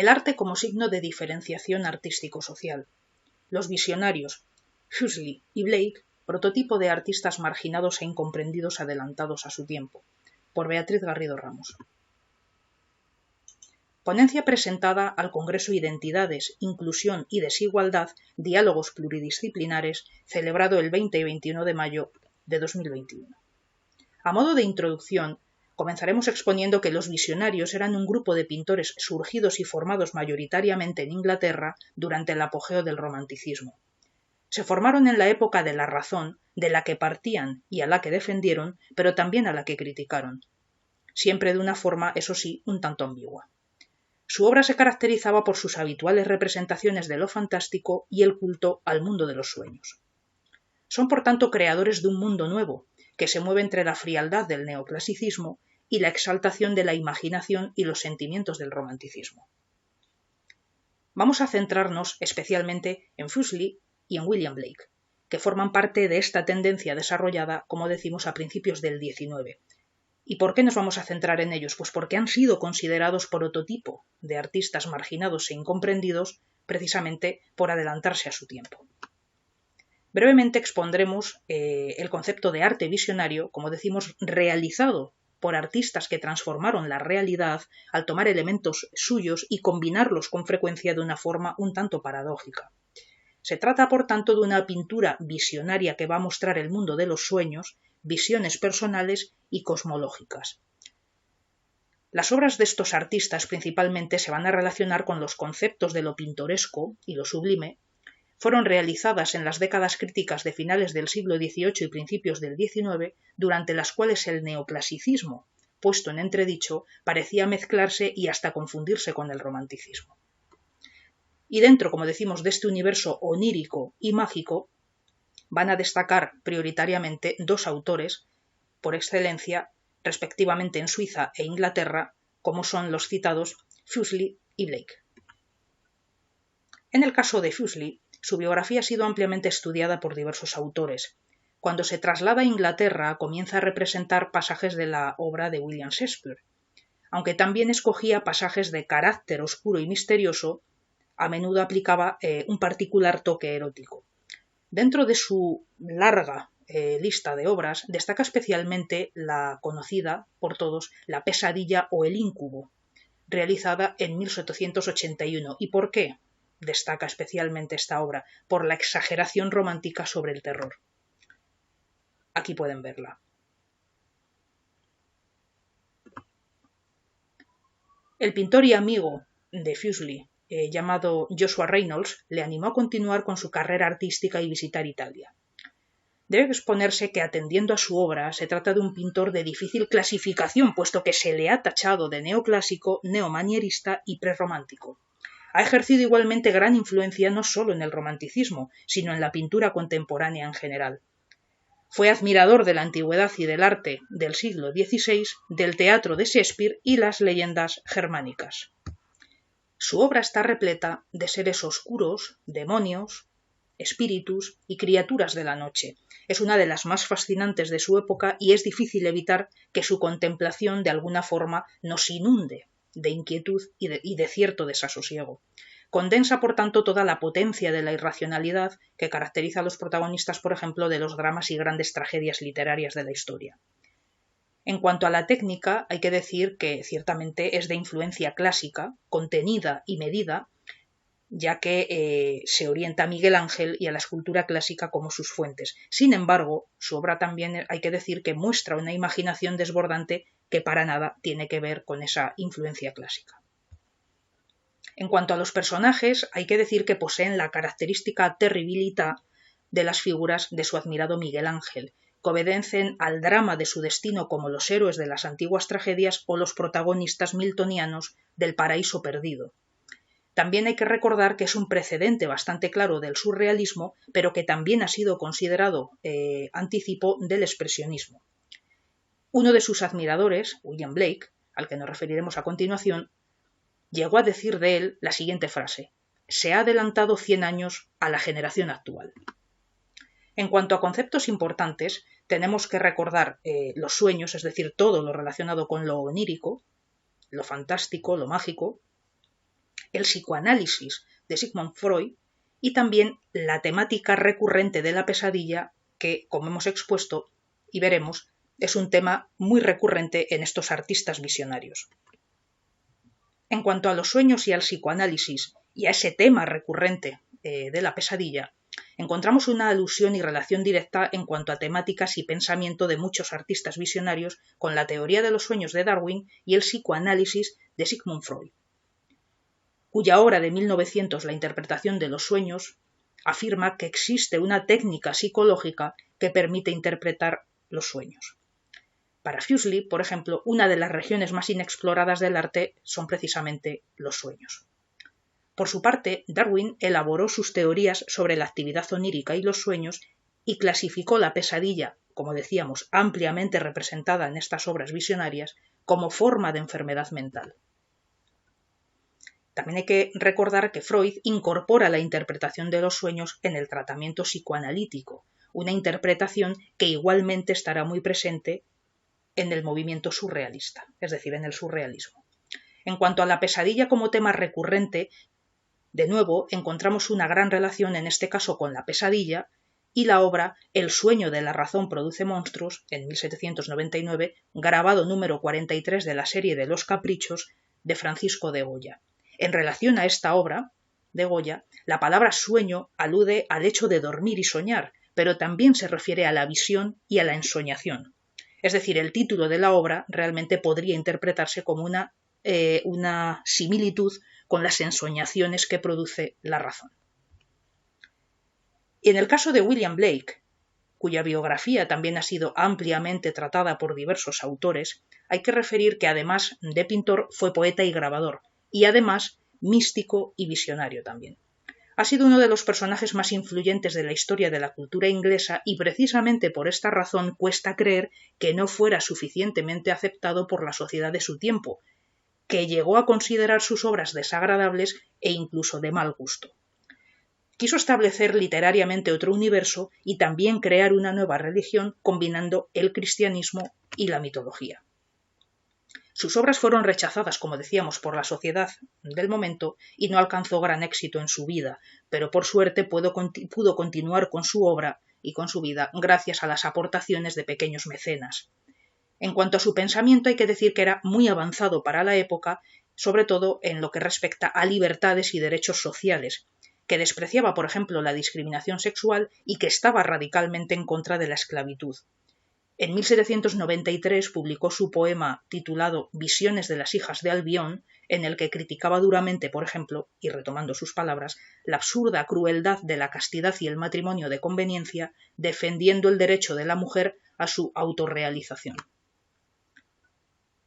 El arte como signo de diferenciación artístico-social. Los visionarios, Fuseli y Blake, prototipo de artistas marginados e incomprendidos adelantados a su tiempo. Por Beatriz Garrido Ramos. Ponencia presentada al Congreso Identidades, Inclusión y Desigualdad, Diálogos Pluridisciplinares, celebrado el 20 y 21 de mayo de 2021. A modo de introducción, comenzaremos exponiendo que los visionarios eran un grupo de pintores surgidos y formados mayoritariamente en Inglaterra durante el apogeo del romanticismo. Se formaron en la época de la razón, de la que partían y a la que defendieron, pero también a la que criticaron. Siempre de una forma, eso sí, un tanto ambigua. Su obra se caracterizaba por sus habituales representaciones de lo fantástico y el culto al mundo de los sueños. Son, por tanto, creadores de un mundo nuevo, que se mueve entre la frialdad del neoclasicismo y la exaltación de la imaginación y los sentimientos del romanticismo. Vamos a centrarnos especialmente en Fuseli y en William Blake, que forman parte de esta tendencia desarrollada, como decimos, a principios del XIX. ¿Y por qué nos vamos a centrar en ellos? Pues porque han sido considerados prototipo de artistas marginados e incomprendidos precisamente por adelantarse a su tiempo. Brevemente expondremos el concepto de arte visionario, como decimos, realizado por artistas que transformaron la realidad al tomar elementos suyos y combinarlos con frecuencia de una forma un tanto paradójica. Se trata, por tanto, de una pintura visionaria que va a mostrar el mundo de los sueños, visiones personales y cosmológicas. Las obras de estos artistas principalmente se van a relacionar con los conceptos de lo pintoresco y lo sublime. Fueron realizadas en las décadas críticas de finales del siglo XVIII y principios del XIX, durante las cuales el neoclasicismo, puesto en entredicho, parecía mezclarse y hasta confundirse con el romanticismo. Y dentro, como decimos, de este universo onírico y mágico, van a destacar prioritariamente dos autores por excelencia, respectivamente en Suiza e Inglaterra, como son los citados Fuseli y Blake. En el caso de Fuseli, su biografía ha sido ampliamente estudiada por diversos autores. Cuando se traslada a Inglaterra, comienza a representar pasajes de la obra de William Shakespeare, aunque también escogía pasajes de carácter oscuro y misterioso, a menudo aplicaba un particular toque erótico. Dentro de su larga lista de obras destaca especialmente la conocida por todos La pesadilla o El incubo, realizada en 1781. ¿Y por qué destaca especialmente esta obra? Por la exageración romántica sobre el terror. Aquí pueden verla. El pintor y amigo de Fuseli, llamado Joshua Reynolds, le animó a continuar con su carrera artística y visitar Italia. Debe exponerse que, atendiendo a su obra, se trata de un pintor de difícil clasificación, puesto que se le ha tachado de neoclásico, neomanierista y prerromántico. Ha ejercido igualmente gran influencia no solo en el romanticismo, sino en la pintura contemporánea en general. Fue admirador de la antigüedad y del arte del siglo XVI, del teatro de Shakespeare y las leyendas germánicas. Su obra está repleta de seres oscuros, demonios, espíritus y criaturas de la noche. Es una de las más fascinantes de su época y es difícil evitar que su contemplación de alguna forma nos inunde de inquietud y de cierto desasosiego. Condensa, por tanto, toda la potencia de la irracionalidad que caracteriza a los protagonistas, por ejemplo, de los dramas y grandes tragedias literarias de la historia. En cuanto a la técnica, hay que decir que ciertamente es de influencia clásica, contenida y medida, ya que se orienta a Miguel Ángel y a la escultura clásica como sus fuentes. Sin embargo, su obra también hay que decir que muestra una imaginación desbordante que para nada tiene que ver con esa influencia clásica. En cuanto a los personajes, hay que decir que poseen la característica terribilidad de las figuras de su admirado Miguel Ángel, que obedecen al drama de su destino como los héroes de las antiguas tragedias o los protagonistas miltonianos del Paraíso Perdido. También hay que recordar que es un precedente bastante claro del surrealismo, pero que también ha sido considerado anticipo del expresionismo. Uno de sus admiradores, William Blake, al que nos referiremos a continuación, llegó a decir de él la siguiente frase: «Se ha adelantado 100 años a la generación actual». En cuanto a conceptos importantes, tenemos que recordar los sueños, es decir, todo lo relacionado con lo onírico, lo fantástico, lo mágico, el psicoanálisis de Sigmund Freud y también la temática recurrente de la pesadilla que, como hemos expuesto y veremos, es un tema muy recurrente en estos artistas visionarios. En cuanto a los sueños y al psicoanálisis y a ese tema recurrente de la pesadilla, encontramos una alusión y relación directa en cuanto a temáticas y pensamiento de muchos artistas visionarios con la teoría de los sueños de Darwin y el psicoanálisis de Sigmund Freud, cuya obra de 1900, La interpretación de los sueños, afirma que existe una técnica psicológica que permite interpretar los sueños. Para Fuseli, por ejemplo, una de las regiones más inexploradas del arte son precisamente los sueños. Por su parte, Darwin elaboró sus teorías sobre la actividad onírica y los sueños y clasificó la pesadilla, como decíamos, ampliamente representada en estas obras visionarias, como forma de enfermedad mental. También hay que recordar que Freud incorpora la interpretación de los sueños en el tratamiento psicoanalítico, una interpretación que igualmente estará muy presente en el movimiento surrealista, es decir, en el surrealismo. En cuanto a la pesadilla como tema recurrente, de nuevo encontramos una gran relación en este caso con la pesadilla y la obra El sueño de la razón produce monstruos, en 1799, grabado número 43 de la serie de Los Caprichos de Francisco de Goya. En relación a esta obra de Goya, la palabra sueño alude al hecho de dormir y soñar, pero también se refiere a la visión y a la ensoñación. Es decir, el título de la obra realmente podría interpretarse como una similitud con las ensoñaciones que produce la razón. Y en el caso de William Blake, cuya biografía también ha sido ampliamente tratada por diversos autores, hay que referir que además de pintor fue poeta y grabador, y además místico y visionario también. Ha sido uno de los personajes más influyentes de la historia de la cultura inglesa y precisamente por esta razón cuesta creer que no fuera suficientemente aceptado por la sociedad de su tiempo, que llegó a considerar sus obras desagradables e incluso de mal gusto. Quiso establecer literariamente otro universo y también crear una nueva religión combinando el cristianismo y la mitología. Sus obras fueron rechazadas, como decíamos, por la sociedad del momento y no alcanzó gran éxito en su vida, pero por suerte pudo continuar con su obra y con su vida gracias a las aportaciones de pequeños mecenas. En cuanto a su pensamiento, hay que decir que era muy avanzado para la época, sobre todo en lo que respecta a libertades y derechos sociales, que despreciaba, por ejemplo, la discriminación sexual y que estaba radicalmente en contra de la esclavitud. En 1793 publicó su poema titulado Visiones de las hijas de Albión, en el que criticaba duramente, por ejemplo, y retomando sus palabras, la absurda crueldad de la castidad y el matrimonio de conveniencia, defendiendo el derecho de la mujer a su autorrealización.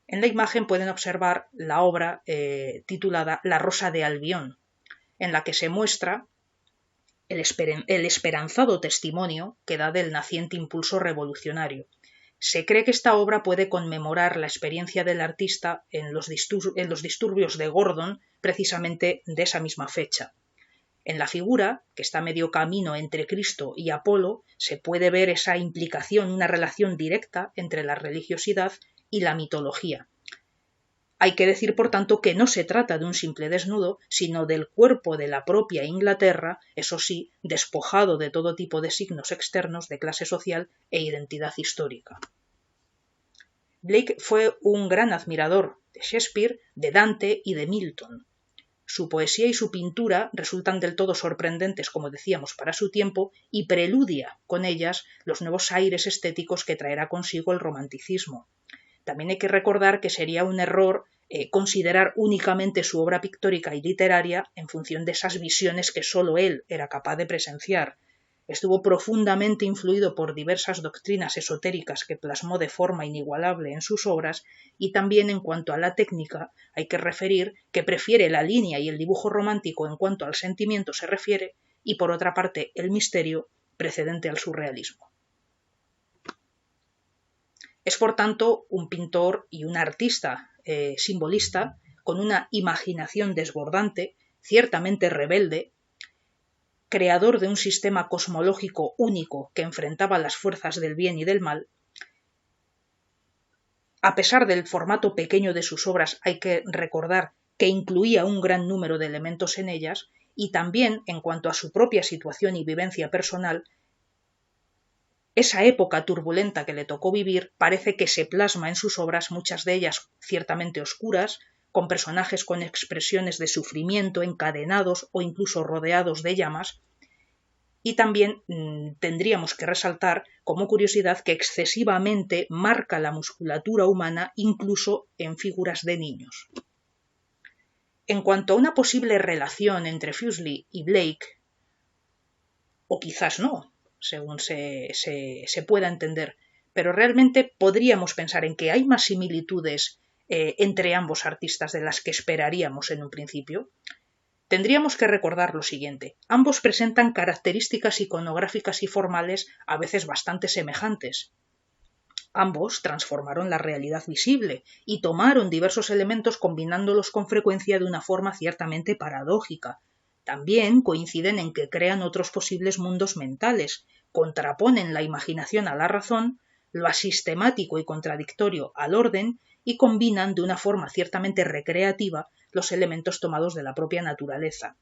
En la imagen pueden observar la obra titulada La Rosa de Albión, en la que se muestra el esperanzado testimonio que da del naciente impulso revolucionario. Se cree que esta obra puede conmemorar la experiencia del artista en los disturbios de Gordon, precisamente de esa misma fecha. En la figura, que está a medio camino entre Cristo y Apolo, se puede ver esa implicación, una relación directa entre la religiosidad y la mitología. Hay que decir, por tanto, que no se trata de un simple desnudo, sino del cuerpo de la propia Inglaterra, eso sí, despojado de todo tipo de signos externos de clase social e identidad histórica. Blake fue un gran admirador de Shakespeare, de Dante y de Milton. Su poesía y su pintura resultan del todo sorprendentes, como decíamos, para su tiempo, y preludia con ellas los nuevos aires estéticos que traerá consigo el romanticismo. También hay que recordar que sería un error considerar únicamente su obra pictórica y literaria en función de esas visiones que sólo él era capaz de presenciar. Estuvo profundamente influido por diversas doctrinas esotéricas que plasmó de forma inigualable en sus obras, y también en cuanto a la técnica hay que referir que prefiere la línea y el dibujo romántico en cuanto al sentimiento se refiere, y por otra parte el misterio precedente al surrealismo. Es por tanto un pintor y un artista simbolista con una imaginación desbordante, ciertamente rebelde, creador de un sistema cosmológico único que enfrentaba las fuerzas del bien y del mal. A pesar del formato pequeño de sus obras, hay que recordar que incluía un gran número de elementos en ellas, y también en cuanto a su propia situación y vivencia personal, esa época turbulenta que le tocó vivir parece que se plasma en sus obras, muchas de ellas ciertamente oscuras, con personajes con expresiones de sufrimiento, encadenados o incluso rodeados de llamas. Y también tendríamos que resaltar, como curiosidad, que excesivamente marca la musculatura humana incluso en figuras de niños. En cuanto a una posible relación entre Fuseli y Blake, o quizás no, según se pueda entender, pero realmente podríamos pensar en que hay más similitudes entre ambos artistas de las que esperaríamos en un principio. Tendríamos que recordar lo siguiente: ambos presentan características iconográficas y formales a veces bastante semejantes. Ambos transformaron la realidad visible y tomaron diversos elementos combinándolos con frecuencia de una forma ciertamente paradójica. También coinciden en que crean otros posibles mundos mentales, contraponen la imaginación a la razón, lo asistemático y contradictorio al orden, y combinan de una forma ciertamente recreativa los elementos tomados de la propia naturaleza.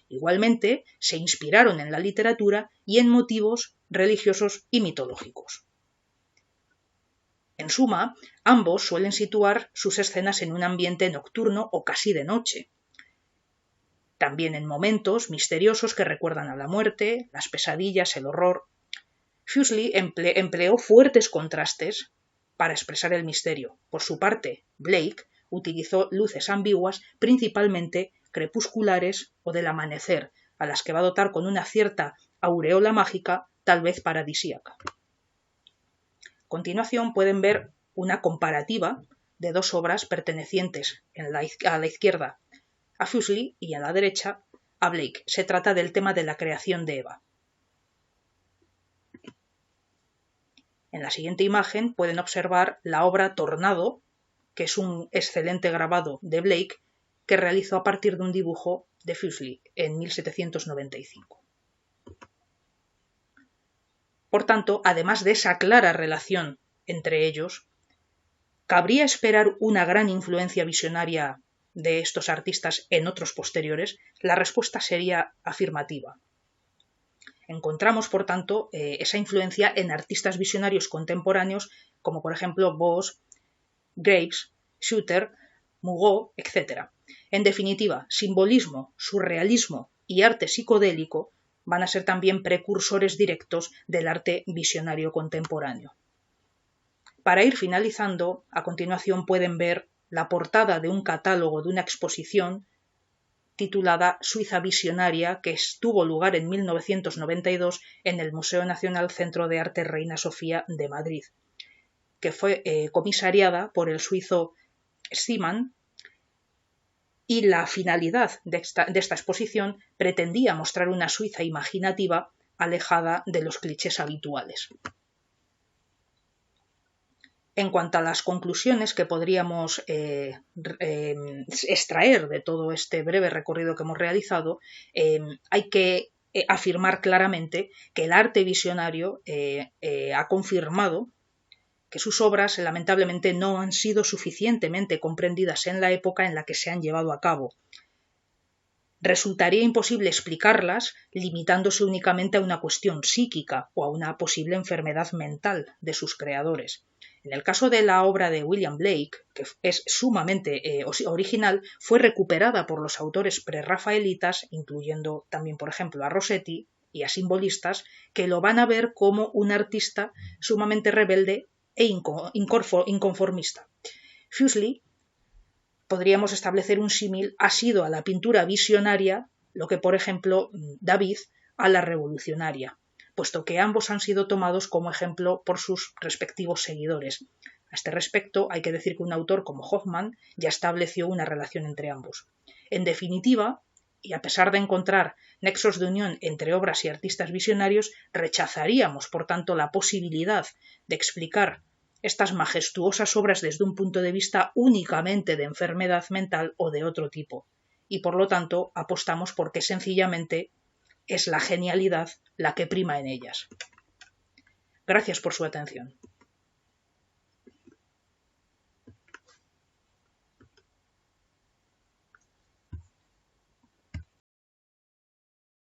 Igualmente, se inspiraron en la literatura y en motivos religiosos y mitológicos. En suma, ambos suelen situar sus escenas en un ambiente nocturno o casi de noche. También en momentos misteriosos que recuerdan a la muerte, las pesadillas, el horror. Fuseli empleó fuertes contrastes para expresar el misterio. Por su parte, Blake utilizó luces ambiguas, principalmente crepusculares o del amanecer, a las que va a dotar con una cierta aureola mágica, tal vez paradisíaca. A continuación pueden ver una comparativa de dos obras pertenecientes a la izquierda a Fuseli y a la derecha a Blake. Se trata del tema de la creación de Eva. En la siguiente imagen pueden observar la obra Tornado, que es un excelente grabado de Blake que realizó a partir de un dibujo de Fuseli en 1795. Por tanto, además de esa clara relación entre ellos, ¿cabría esperar una gran influencia visionaria de estos artistas en otros posteriores? La respuesta sería afirmativa. Encontramos, por tanto, esa influencia en artistas visionarios contemporáneos como por ejemplo Bosch, Graves, Schuster, Mougot, etc. En definitiva, simbolismo, surrealismo y arte psicodélico van a ser también precursores directos del arte visionario contemporáneo. Para ir finalizando, a continuación pueden ver la portada de un catálogo de una exposición titulada Suiza Visionaria, que tuvo lugar en 1992 en el Museo Nacional Centro de Arte Reina Sofía de Madrid, que fue comisariada por el suizo Szymann, y la finalidad de esta exposición pretendía mostrar una Suiza imaginativa alejada de los clichés habituales. En cuanto a las conclusiones que podríamos extraer de todo este breve recorrido que hemos realizado, hay que afirmar claramente que el arte visionario ha confirmado que sus obras lamentablemente no han sido suficientemente comprendidas en la época en la que se han llevado a cabo. Resultaría imposible explicarlas limitándose únicamente a una cuestión psíquica o a una posible enfermedad mental de sus creadores. En el caso de la obra de William Blake, que es sumamente original, fue recuperada por los autores prerrafaelitas, incluyendo también, por ejemplo, a Rossetti y a simbolistas, que lo van a ver como un artista sumamente rebelde e inconformista. Fuseli, podríamos establecer un símil, ha sido a la pintura visionaria lo que, por ejemplo, David a la revolucionaria, puesto que ambos han sido tomados como ejemplo por sus respectivos seguidores. A este respecto, hay que decir que un autor como Hoffmann ya estableció una relación entre ambos. En definitiva, y a pesar de encontrar nexos de unión entre obras y artistas visionarios, rechazaríamos, por tanto, la posibilidad de explicar estas majestuosas obras desde un punto de vista únicamente de enfermedad mental o de otro tipo, y por lo tanto apostamos porque sencillamente es la genialidad la que prima en ellas. Gracias por su atención.